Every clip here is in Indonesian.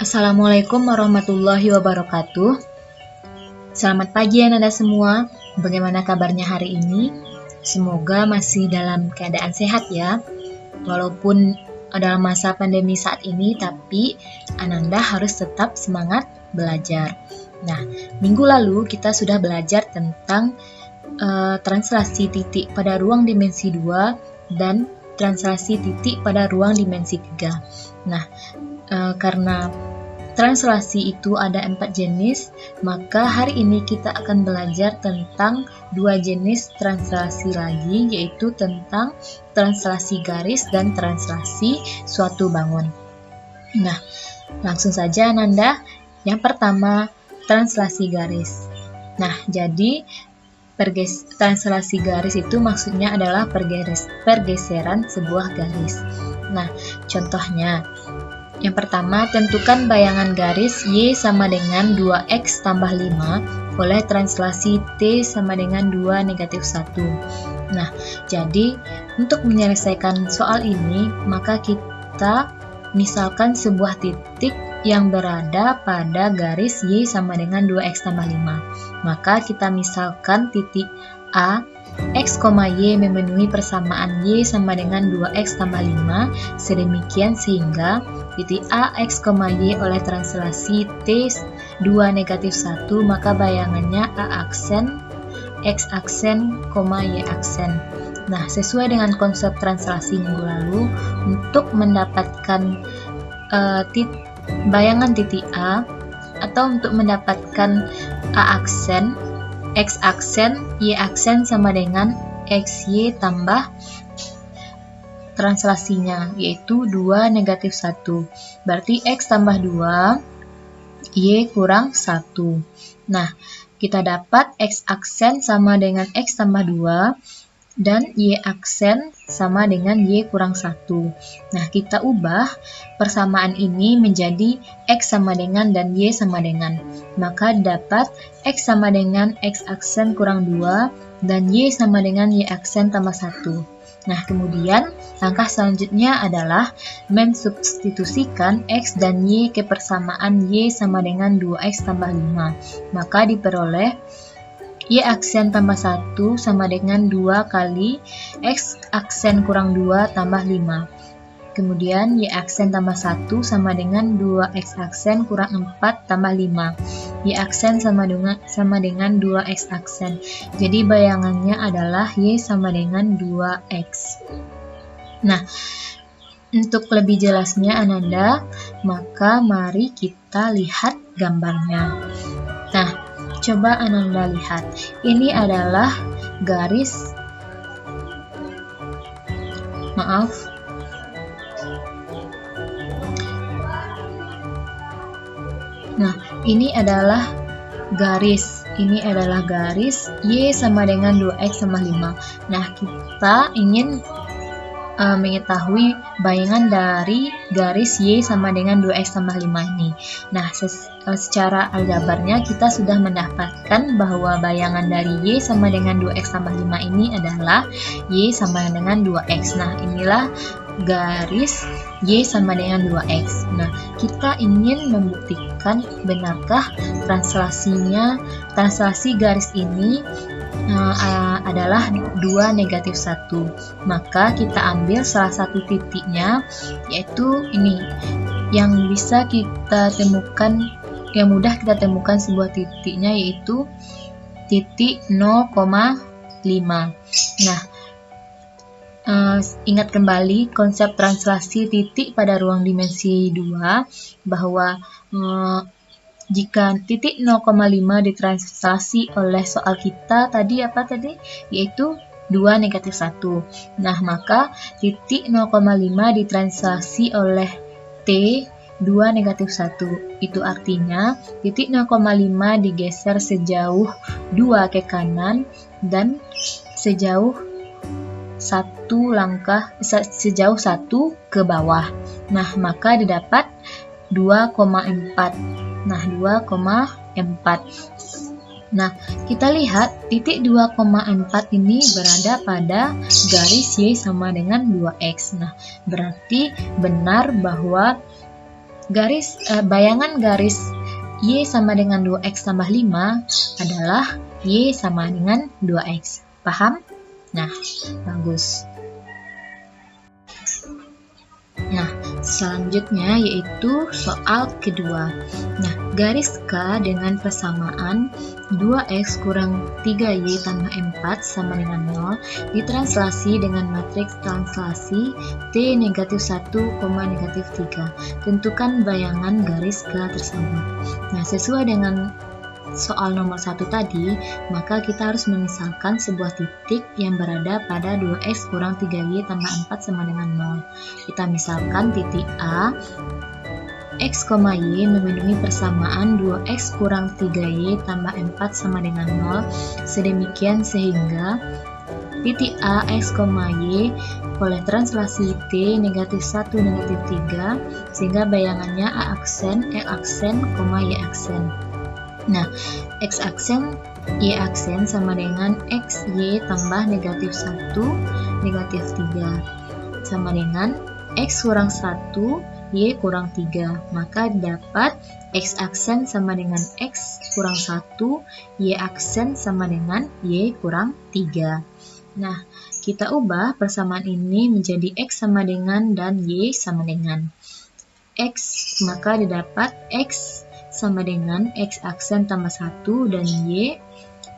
Assalamualaikum warahmatullahi wabarakatuh. Selamat pagi Anda semua. Bagaimana kabarnya hari ini? Semoga masih dalam keadaan sehat ya. Walaupun dalam masa pandemi saat ini, tapi Ananda harus tetap semangat belajar. Nah, minggu lalu kita sudah belajar tentang translasi titik pada ruang dimensi 2 dan translasi titik pada ruang dimensi 3. Nah, karena translasi itu ada 4 jenis, maka hari ini kita akan belajar tentang 2 jenis translasi lagi, yaitu tentang translasi garis dan translasi suatu bangun. Nah, langsung saja Ananda. Yang pertama, translasi garis. Nah, jadi translasi garis itu maksudnya adalah pergeseran sebuah garis. Nah, contohnya, yang pertama, tentukan bayangan garis Y sama dengan 2X tambah 5 oleh translasi T sama dengan 2 negatif 1. Nah, jadi untuk menyelesaikan soal ini, maka kita misalkan sebuah titik yang berada pada garis Y sama dengan 2X tambah 5. Maka kita misalkan titik A, X, Y memenuhi persamaan Y sama dengan 2X tambah 5, sedemikian sehingga titik A, X, Y oleh translasi T 2 negatif 1, maka bayangannya A aksen, X aksen, Y aksen. Nah, sesuai dengan konsep translasi minggu lalu, untuk mendapatkan bayangan titik A, atau untuk mendapatkan A aksen, X aksen, Y aksen sama dengan XY tambah translasinya, yaitu 2 negatif 1. Berarti X tambah 2, Y kurang 1. Nah, kita dapat X aksen sama dengan X tambah 2, dan Y aksen sama dengan Y kurang 1. Nah, kita ubah persamaan ini menjadi X sama dengan dan Y sama dengan. Maka dapat X sama dengan X aksen kurang 2 dan Y sama dengan Y aksen tambah 1. Nah, kemudian langkah selanjutnya adalah mensubstitusikan X dan Y ke persamaan Y sama dengan 2X tambah 5. Maka diperoleh Y aksen tambah 1 sama dengan 2 kali X aksen kurang 2 tambah 5. Kemudian Y aksen tambah 1 sama dengan 2X aksen kurang 4 tambah 5. Y aksen sama dengan 2X aksen. Jadi bayangannya adalah Y sama dengan 2X. Nah, untuk lebih jelasnya Ananda, maka mari kita lihat gambarnya. Nah, coba Ananda lihat. Ini adalah garis, Nah, ini adalah garis. Ini adalah garis Y sama dengan 2X sama 5. Nah, kita ingin mengetahui bayangan dari garis Y sama dengan 2X tambah 5 ini. Nah, secara aljabarnya kita sudah mendapatkan bahwa bayangan dari Y sama dengan 2X tambah 5 ini adalah Y sama dengan 2X. Nah, inilah garis Y sama dengan 2X. Nah, kita ingin membuktikan benarkah translasi garis ini adalah 2 negatif 1. Maka kita ambil salah satu titiknya, yaitu ini yang bisa kita temukan, yang mudah kita temukan sebuah titiknya, yaitu titik 0,5. Nah, ingat kembali konsep translasi titik pada ruang dimensi 2, bahwa jika titik 0,5 ditranslasi oleh soal kita tadi yaitu 2 negatif 1. Nah, maka titik 0,5 ditranslasi oleh T 2 negatif 1. Itu artinya titik 0,5 digeser sejauh 2 ke kanan dan sejauh 1 ke bawah. Nah, maka didapat 2,4. Nah, 2,4. Nah, kita lihat titik 2,4 ini berada pada garis Y sama dengan 2X. Nah, berarti benar bahwa Bayangan garis Y sama dengan 2X tambah 5 adalah Y sama dengan 2X. Paham? Nah, bagus. Nah, selanjutnya yaitu soal kedua. Nah, garis K dengan persamaan 2X kurang 3Y tambah 4 sama dengan 0 ditranslasi dengan matriks translasi T negatif 1, negatif 3. Tentukan bayangan garis K tersebut. Nah, sesuai dengan soal nomor 1 tadi, maka kita harus memisalkan sebuah titik yang berada pada 2X kurang 3Y tambah 4 sama dengan 0. Kita misalkan titik A, X, Y memenuhi persamaan 2X kurang 3Y tambah 4 sama dengan 0, sedemikian sehingga titik A, X, Y oleh translasi T negatif 1, negatif 3, sehingga bayangannya A aksen, X aksen, Y aksen. Nah, X aksen, Y aksen sama dengan X, Y tambah negatif 1, negatif 3 sama dengan X kurang 1, Y kurang 3. Maka dapat X aksen sama dengan X kurang 1, Y aksen sama dengan Y kurang 3. Nah, kita ubah persamaan ini menjadi X sama dengan dan Y sama dengan X, maka didapat X sama dengan X aksen tambah 1 dan Y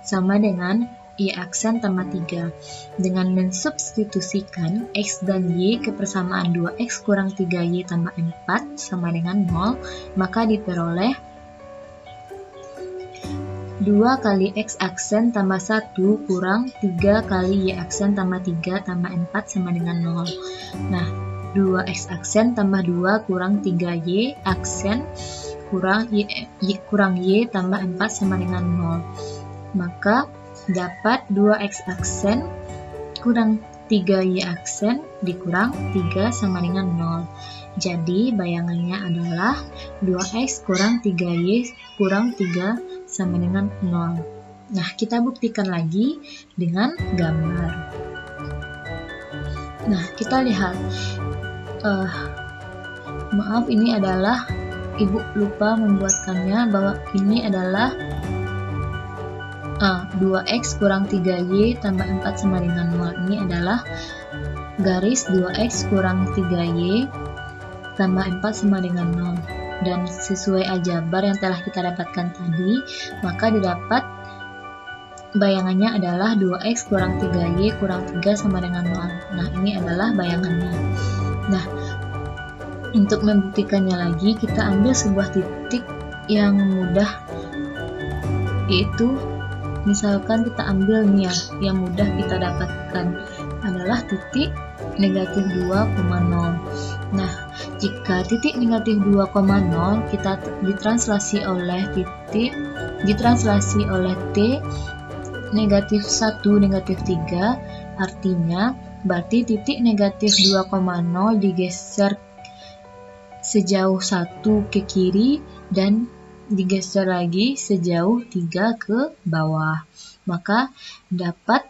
sama dengan Y aksen tambah 3. Dengan mensubstitusikan X dan Y ke persamaan 2X kurang 3Y tambah 4 sama dengan 0, maka diperoleh 2 kali X aksen tambah 1 kurang 3 kali Y aksen tambah 3 tambah 4 sama dengan 0. Nah, 2X aksen tambah 2 kurang 3Y aksen kurang Y tambah 4 sama dengan 0. Maka dapat 2X aksen kurang 3Y aksen dikurang 3 sama dengan 0. Jadi bayangannya adalah 2X kurang 3Y kurang 3 sama dengan 0. Nah, kita buktikan lagi dengan gambar. Nah, kita lihat. Maaf, ini adalah Ibu lupa membuatkannya, bahwa ini adalah 2X kurang 3Y tambah 4 sama dengan 0. Ini adalah garis 2X kurang 3Y tambah 4 sama dengan 0. Dan sesuai aljabar yang telah kita dapatkan tadi, maka didapat bayangannya adalah 2X kurang 3Y kurang 3 sama dengan 0. Nah, ini adalah bayangannya. Nah, untuk membuktikannya lagi, kita ambil sebuah titik yang mudah, yaitu misalkan kita ambil nih ya, yang mudah kita dapatkan adalah titik negatif 2,0. Nah, jika titik negatif 2,0 kita ditranslasi oleh T negatif 1, negatif 3, artinya berarti titik negatif 2,0 digeser sejauh 1 ke kiri dan digeser lagi sejauh 3 ke bawah. Maka dapat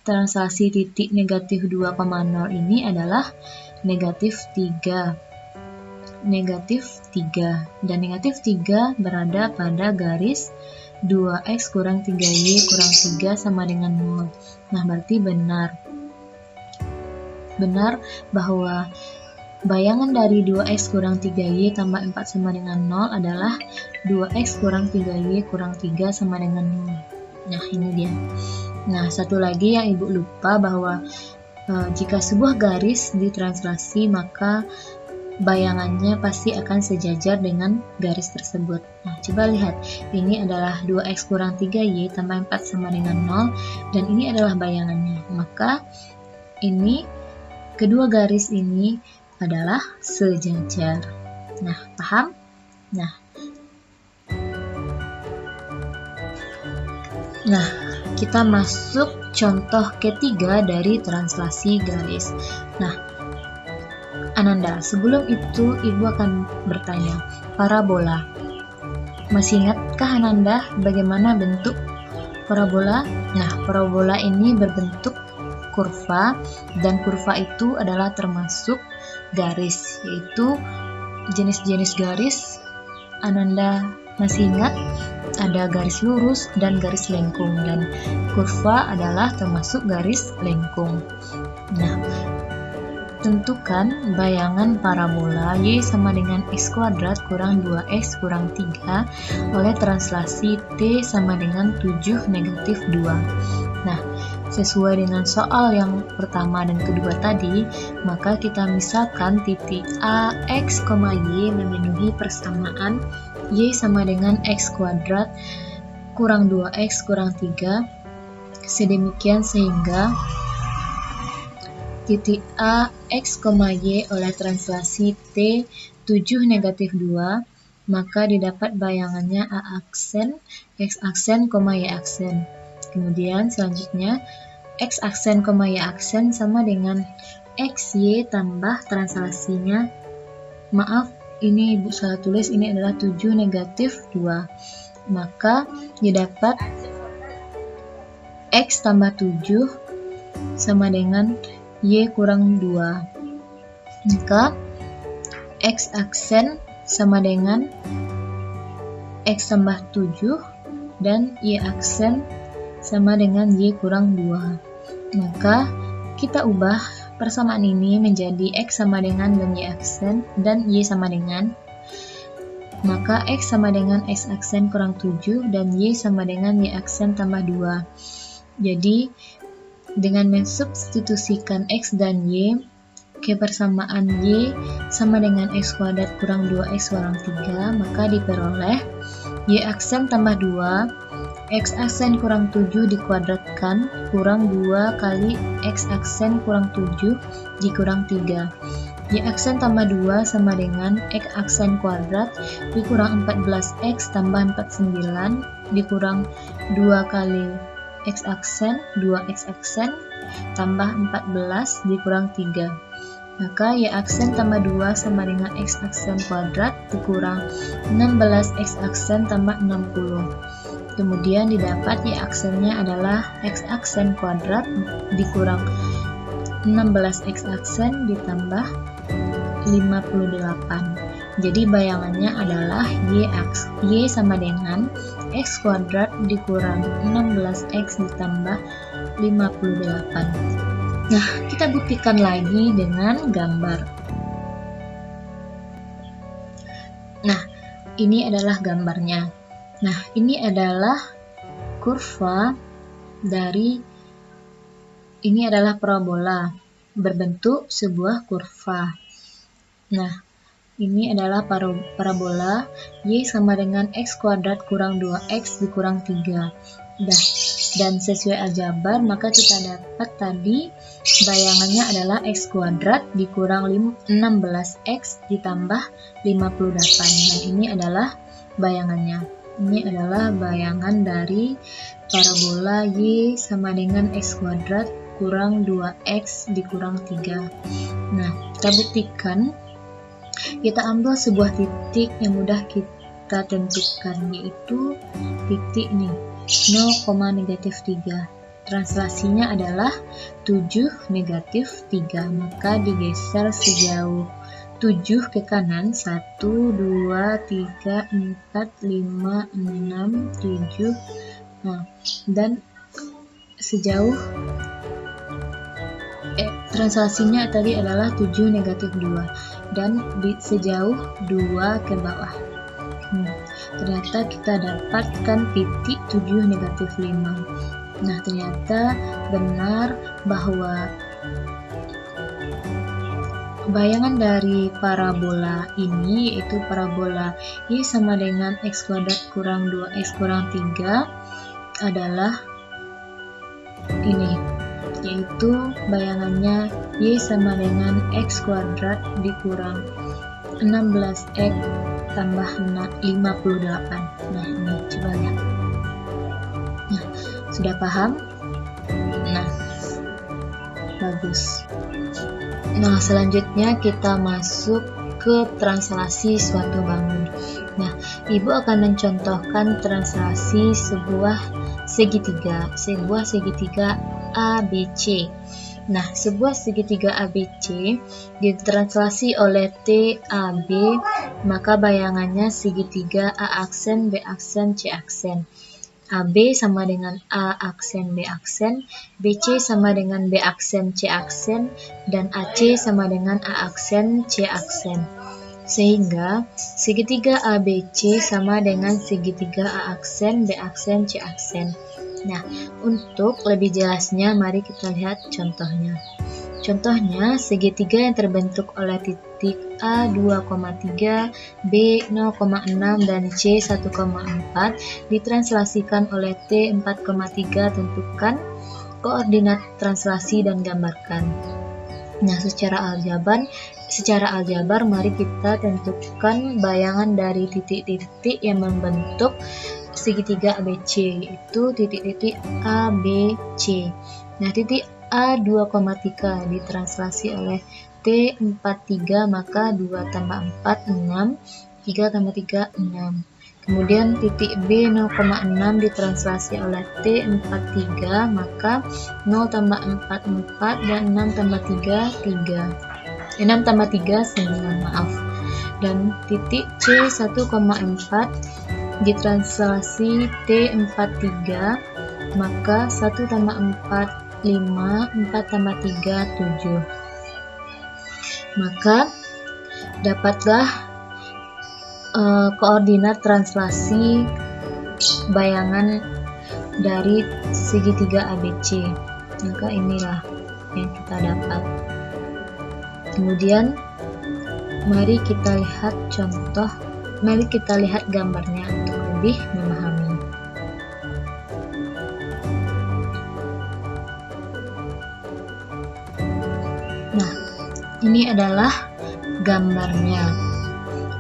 translasi titik negatif 2,0 ini adalah negatif 3. Negatif 3. Dan negatif 3 berada pada garis 2X kurang 3Y kurang 3 sama dengan 0. Nah, berarti benar bahwa bayangan dari 2X kurang 3Y tambah 4 sama dengan 0 adalah 2X kurang 3Y kurang 3 sama dengan 0. Nah, ini dia. Nah, satu lagi yang Ibu lupa, bahwa jika sebuah garis ditranslasi, maka bayangannya pasti akan sejajar dengan garis tersebut. Nah, coba lihat. Ini adalah 2X kurang 3Y tambah 4 sama dengan 0, dan ini adalah bayangannya. Maka ini, kedua garis ini adalah sejajar. Nah, paham? Nah, kita masuk contoh ketiga dari translasi garis. Nah, Ananda, sebelum itu Ibu akan bertanya, parabola. Masih ingatkah Ananda bagaimana bentuk parabola? Nah, parabola ini berbentuk kurva, dan kurva itu adalah termasuk garis, yaitu jenis-jenis garis, Ananda masih ingat? Ada garis lurus dan garis lengkung, dan kurva adalah termasuk garis lengkung. Nah, tentukan bayangan parabola Y sama dengan X kuadrat kurang 2X kurang 3 oleh translasi T sama dengan 7 negatif 2. Nah, sesuai dengan soal yang pertama dan kedua tadi, maka kita misalkan titik A, X, Y memenuhi persamaan Y sama dengan X kuadrat kurang 2X kurang 3, sedemikian sehingga titik A, X, Y oleh translasi T 7 negatif 2, maka didapat bayangannya A aksen, X aksen, Y aksen. Kemudian selanjutnya X aksen, Y aksen sama dengan XY tambah translasinya. Maaf, ini Ibu salah tulis, ini adalah 7 negatif 2. Maka didapat X tambah 7 sama dengan Y kurang 2. Maka X aksen sama dengan X tambah 7 dan Y aksen sama dengan Y kurang 2. Maka kita ubah persamaan ini menjadi X sama dengan dan Y aksen dan Y sama dengan. Maka X sama dengan X aksen kurang 7 dan Y sama dengan Y aksen tambah 2. Jadi dengan mensubstitusikan X dan Y ke persamaan Y sama dengan X kuadrat kurang 2X kurang 3, maka diperoleh Y aksen tambah 2, X aksen kurang 7 dikuadratkan kurang 2 kali X aksen kurang 7 dikurang 3. Y aksen tambah 2 sama dengan X aksen kuadrat dikurang 14X tambah 49 dikurang 2 kali X aksen, 2X aksen tambah 14 dikurang 3. Maka Y aksen tambah 2 sama dengan X aksen kuadrat dikurang 16X aksen tambah 60. Kemudian didapat Y aksennya adalah X aksen kuadrat dikurang 16X aksen ditambah 58. Jadi bayangannya adalah Y sama dengan X kuadrat dikurang 16X ditambah 58. Nah, kita buktikan lagi dengan gambar. Nah, ini adalah gambarnya. Nah, ini adalah kurva dari, ini adalah parabola berbentuk sebuah kurva. Nah, ini adalah parabola Y sama dengan X kuadrat kurang 2X dikurang 3. Dan sesuai aljabar, maka kita dapat tadi bayangannya adalah X kuadrat dikurang 16X ditambah 58. Dan ini adalah bayangannya. Ini adalah bayangan dari parabola Y sama dengan X kuadrat kurang 2X dikurang 3. Nah, kita buktikan. Kita ambil sebuah titik yang mudah kita tentukan, yaitu titik nih 0,-3. Translasinya adalah 7 negatif 3. Maka digeser sejauh 7 ke kanan, 1, 2, 3, 4, 5, 6, 7. Nah, dan sejauh translasinya tadi adalah 7 negatif 2 dan sejauh 2 ke bawah. Ternyata kita dapatkan titik 7 negatif 5. Nah, ternyata benar bahwa bayangan dari parabola ini, yaitu parabola Y sama dengan X kuadrat kurang 2X kurang 3 adalah ini, yaitu bayangannya Y sama dengan X kuadrat dikurang 16X tambah 58. Nah, ini coba lihat. Nah, sudah paham? Nah, bagus. Nah, selanjutnya kita masuk ke translasi suatu bangun. Nah, Ibu akan mencontohkan translasi sebuah segitiga ABC. Nah, sebuah segitiga ABC ditranslasi oleh TAB, maka bayangannya segitiga A aksen, B aksen, C aksen. AB sama dengan A aksen, B aksen, BC sama dengan B aksen, C aksen, dan AC sama dengan A aksen, C aksen. Sehingga segitiga ABC sama dengan segitiga A aksen, B aksen, C aksen. Nah, untuk lebih jelasnya mari kita lihat contohnya. Contohnya, segitiga yang terbentuk oleh titik A 2,3, B 0,6, dan C 1,4 ditranslasikan oleh T 4,3. Tentukan koordinat translasi dan gambarkan. Nah, secara aljabar mari kita tentukan bayangan dari titik-titik yang membentuk segitiga ABC, yaitu titik-titik A, B, C. Nah, titik A 2,3 ditranslasi oleh T 43, maka 2 tambah 4, 6, 3 tambah 3, 6. Kemudian titik B 0,6 ditranslasi oleh T 43, maka 0 tambah 4, 4, dan 6 tambah 3, 3. 6 tambah 3, 9, maaf. Dan titik C 1,4 ditranslasi T 43, maka 1 tambah 4, 5, 4 tambah 3, 7. Maka dapatlah koordinat translasi bayangan dari segitiga ABC. Maka inilah yang kita dapat. Kemudian mari kita lihat gambarnya untuk lebih memahami. Nah, ini adalah gambarnya.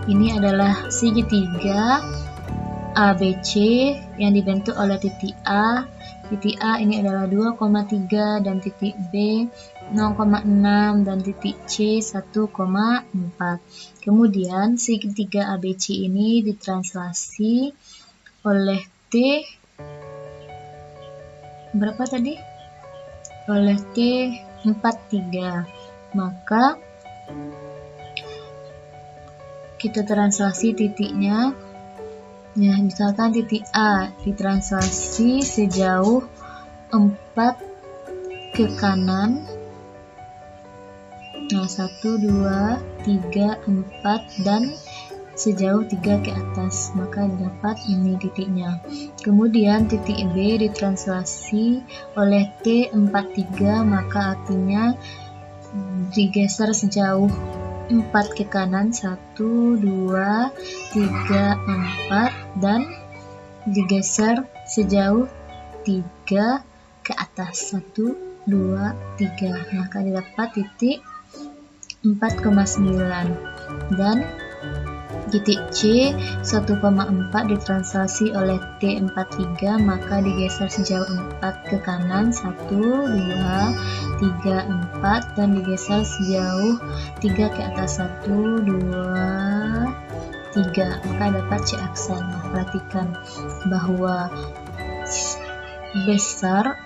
Ini adalah segitiga ABC yang dibentuk oleh titik A. Titik A ini adalah 2,3 dan titik B 0,6 dan titik C 1,4. Kemudian segitiga ABC ini ditranslasi oleh T berapa tadi? Oleh T 43. Maka kita translasi titiknya. Nah, misalkan titik A ditranslasi sejauh 4 ke kanan. Nah, 1, 2, 3, 4, dan sejauh 3 ke atas, maka dapat ini titiknya. Kemudian titik B ditranslasi oleh T 43, maka artinya digeser sejauh 4 ke kanan, 1, 2, 3, 4, dan digeser sejauh 3 ke atas, 1, 2, 3. Maka didapat titik 4,9. Dan titik C 1,4 ditranslasi oleh T 43, maka digeser sejauh 4 ke kanan, 1, 2, 3, 4, dan digeser sejauh 3 ke atas, 1, 2, 3, maka dapat C aksen. Nah, perhatikan bahwa besar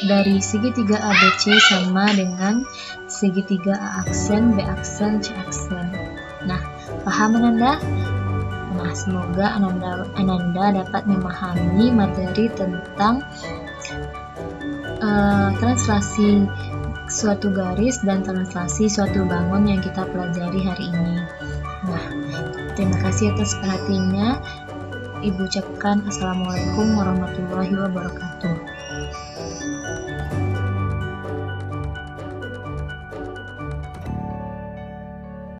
dari segitiga ABC sama dengan segitiga A aksen, B aksen, C aksen. Nah, paham Ananda? Nah, semoga Ananda dapat memahami materi tentang translasi suatu garis dan translasi suatu bangun yang kita pelajari hari ini. Nah, terima kasih atas perhatiannya. Ibu ucapkan Assalamualaikum warahmatullahi wabarakatuh.